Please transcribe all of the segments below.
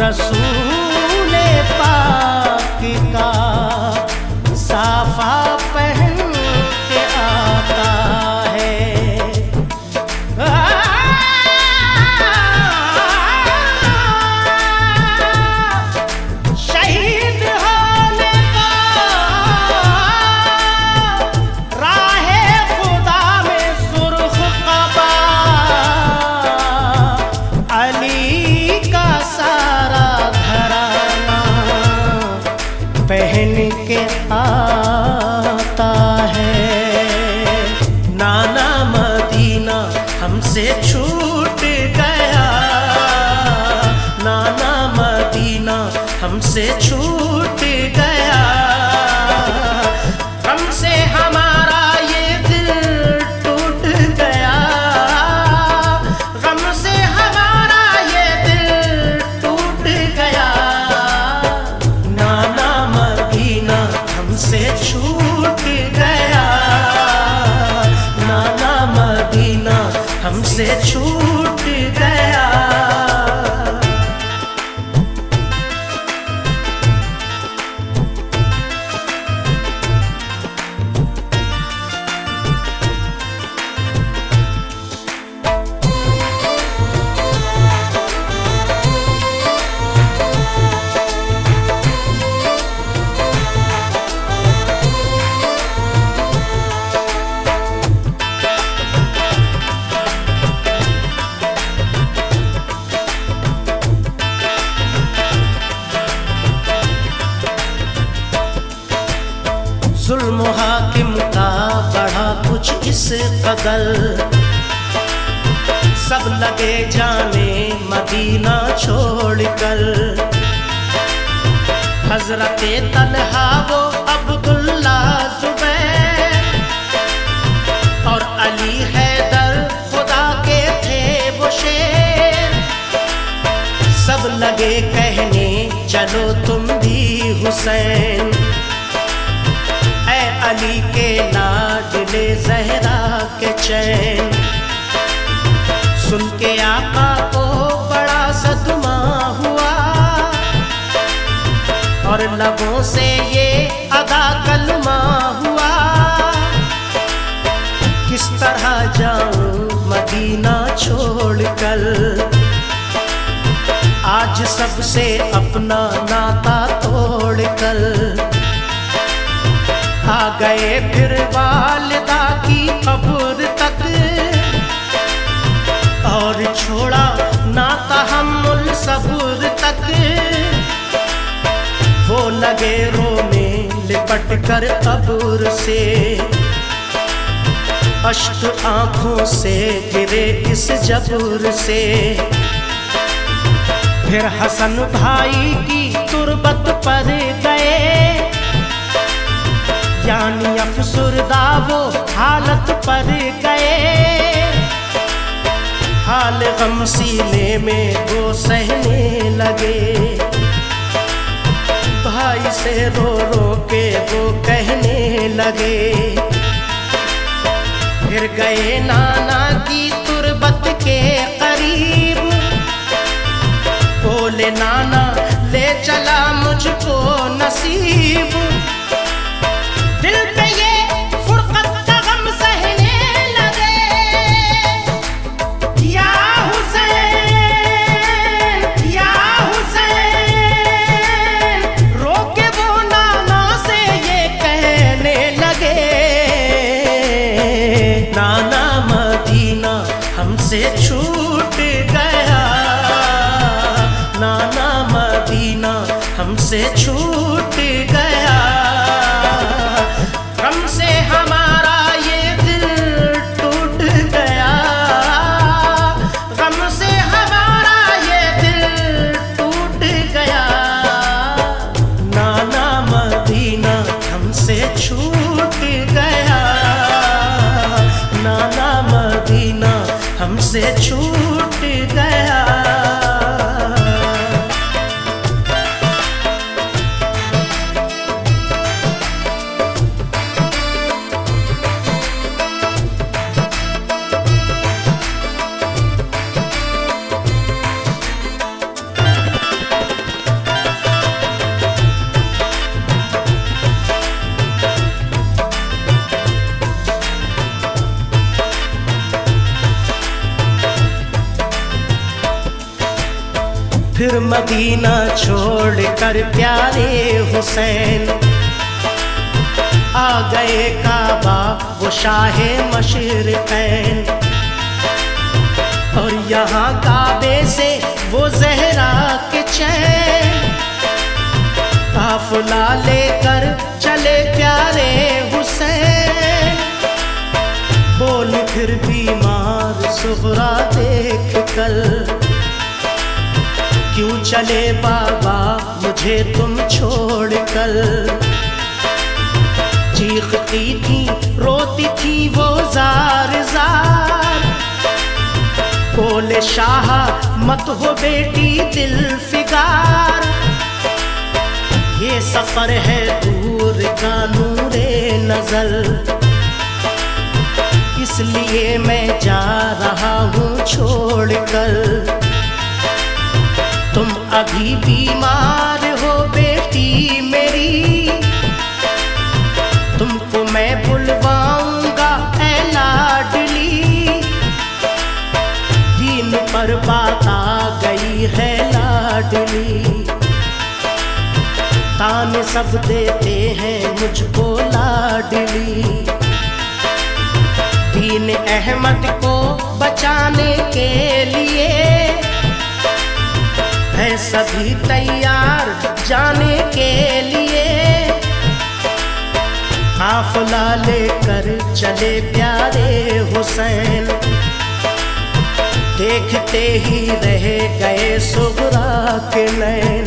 रसूले पाक का साफा पहन के आता है। शहीद होने का राहे खुदा में सुर्ख कबा अली का सारा घराना पहन के आता है। नाना मदीना हमसे छूट गया, नाना मदीना हमसे छूट गया। हमसे हमारा ये दिल टूट गया, हमसे हमारा ये दिल टूट गया। नाना मदीना हमसे छूट गया, नाना मदीना हमसे छूट गया। जुल्म हाकिम का बढ़ा कुछ इस कदर, सब लगे जाने मदीना छोड़कर। हजरत तलहा वो अब्दुल्ला जुबैर और अली हैदर खुदा के थे वो शेर। सब लगे कहने चलो तुम भी हुसैन, अली के लाडले ज़हरा के चैन। सुन के आका को बड़ा सदमा हुआ और लबों से ये अदा कलमा हुआ। किस तरह जाऊं मदीना छोड़कर, आज सबसे अपना नाता तोड़कर। आ गए फिर वालिदा की कब्र तक और छोड़ा ना तहम्मुल सब्र तक। वो लगे रोने लिपट कर कब्र से, अश्क आंखों से गिरे इस जब्र से। फिर हसन भाई की तुरबत पर गए, यानी अफसुरदा वो हालत पर गए। हाल गम सीने में वो सहने लगे, भाई से रो रो के वो कहने लगे। फिर गए नाना की तुरबत के करीब, बोले नाना ले चला मुझको नसीब। दिल पे ये फुरकत का गम सहने लगे, या हुसैन या हुसैन। रोके वो नाना से ये कहने लगे, नाना मदीना हमसे छूट गया, नाना मदीना हमसे छूट गया। हमसे हमारा ये दिल टूट गया, हमसे हमारा ये दिल टूट गया। नाना मदीना हमसे छूट गया, नाना मदीना हमसे छूट गया। मदीना छोड़कर प्यारे हुसैन आ गए काबा वो शाहे मशरिक़ैन। और यहाँ काबे से वो ज़हरा के चैन काफ़िला लेकर चले प्यारे हुसैन। बोल फिर बीमार सुग़रा देख कर, क्यों चले बाबा मुझे तुम छोड़ कर। चीखती थी रोती थी वो जार जार, बोले शाह मत हो बेटी दिल फिगार। ये सफर है दूर का नूरे नजर, इसलिए मैं जा रहा हूँ छोड़ कर। तुम अभी बीमार हो बेटी मेरी, तुमको मैं बुलवाऊंगा ऐ लाडली। दीन पर बात आ गई है लाडली, ताने सब देते हैं मुझको लाडली। दीन अहमद को बचाने के लिए है सभी तैयार जाने के लिए। काफ़िला लेकर चले प्यारे हुसैन, देखते ही रह गए सुग़रा के नैन।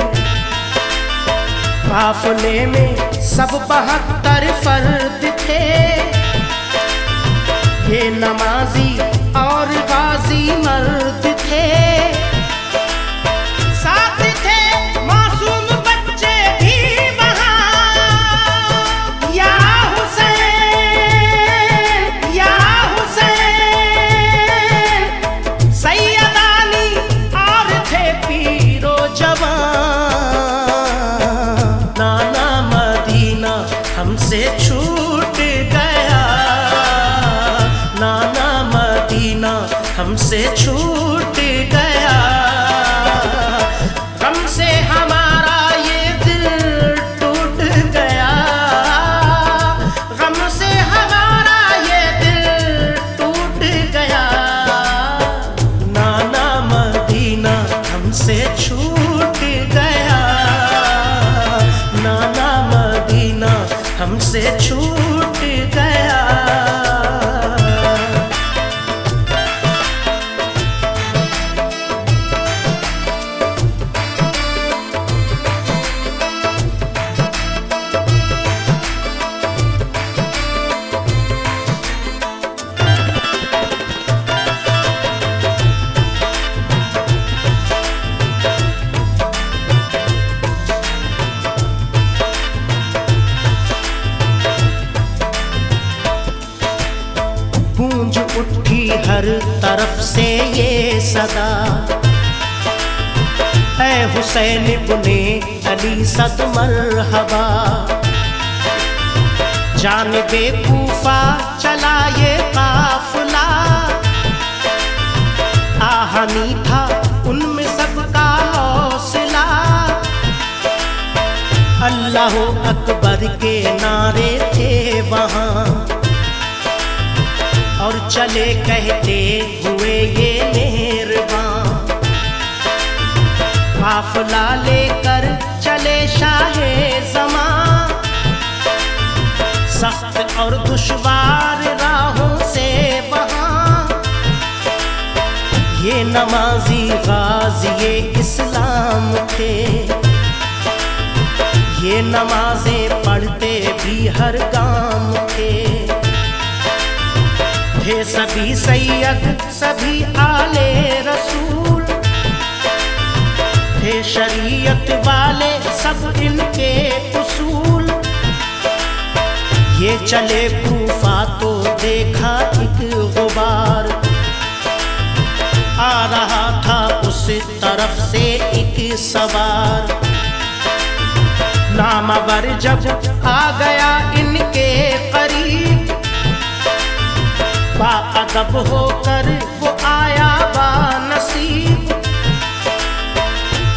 काफ़िले में सब 72 फर्द थे, ये नमाजी और गाजी मर्द थे। साथ थे मासूम बच्चे भी वहाँ, या हुसैन या हुसैन। सैयदानी और थे पीरो जवान। नाना मदीना हमसे छूट गया, नाना मदीना हमसे छूट गया। गम से हमारा ये दिल टूट गया, गम से हमारा ये दिल टूट गया। नाना मदीना हमसे छूट गया, नाना मदीना हमसे छूट गया। गूंज उठी हर तरफ से ये सदा, ऐ हुसैन इब्ने अली सद मरहबा। जानिबे कूफा चला ये काफ़िला, आहनी था उनमें सबका हौसला। अल्लाह अकबर के नारे थे वहाँ, और चले कहते हुए ये मेहरबान। काफ़िला लेकर चले शाहे ज़मां, सख्त और दुश्वार राहों से वहाँ। ये नमाजी गाज़ी इस्लाम थे, ये नमाज़ें पढ़ते भी हर गाम थे। थे सभी सैयद सभी आले रसूल, थे शरीयत वाले सब इनके उसूल। ये चले कूफा तो देखा एक गुबार, आ रहा था उस तरफ से एक सवार। नामवर जब आ गया इनके करीब, बाअदब होकर वो आया बानसीब।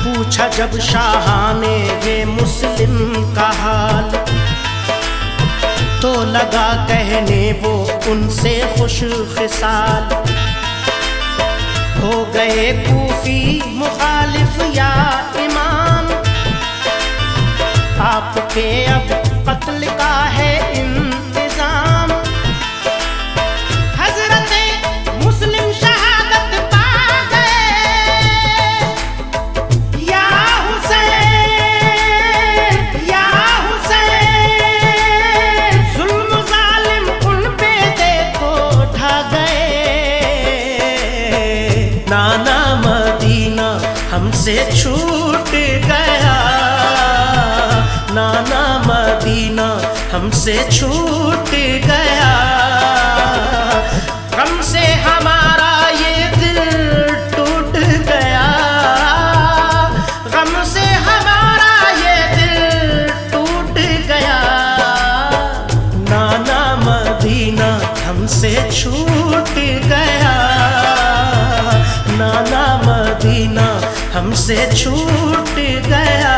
पूछ पूछा जब शाह ने ये मुस्लिम का हाल, तो लगा कहने वो उनसे खुश खिसाल। हो गए कूफी मुखालिफ या इमाम, आपके अब कत्ल का है इंतजाम। हजरते मुस्लिम शहादत पा गए, या हुसैन या हुसैन, जुल्म जालिम उन पे देखो ढा गए। नाना मदीना हमसे छूट गया, नाना मदीना हमसे छूट गया। गम से हमारा ये दिल टूट गया, गम से हमारा ये दिल टूट गया। नाना मदीना हमसे छूट गया, नाना मदीना हमसे छूट गया।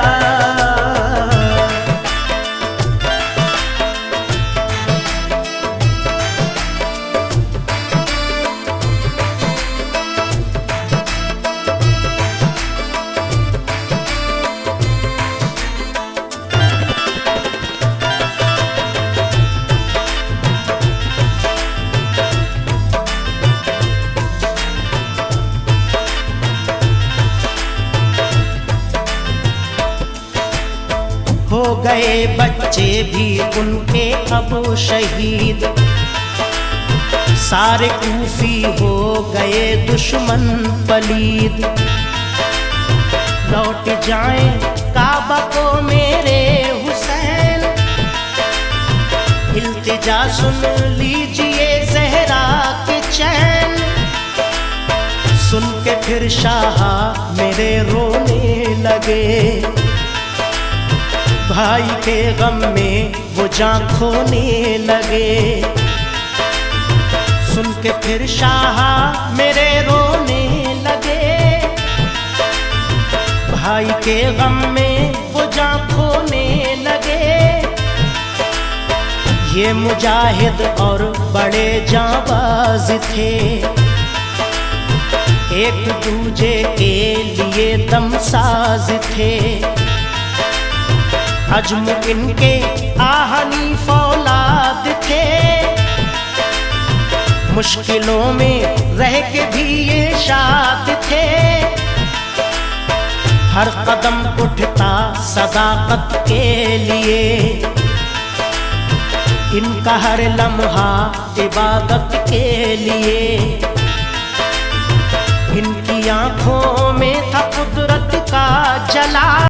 हो गए बच्चे भी उनके अब शहीद, सारे कूफी हो गए दुश्मन पलीद। लौट जाएं काबा को मेरे हुसैन, इल्तिजा सुन लीजिए ज़हरा के चैन। सुन के फिर शाह मेरे रोने लगे, भाई के गम में वो जान खोने लगे। सुन के फिर शाह मेरे रोने लगे, भाई के गम में वो जान खोने लगे। ये मुजाहिद और बड़े जाबाज थे, एक दूजे के लिए दमसाज थे। अजम इनके आहनी फौलाद थे, मुश्किलों में रह के भी ये शाद थे। हर कदम उठता सदाकत के लिए, इनका हर लम्हा इबादत के लिए। इनकी आंखों में था कुदरत का जला।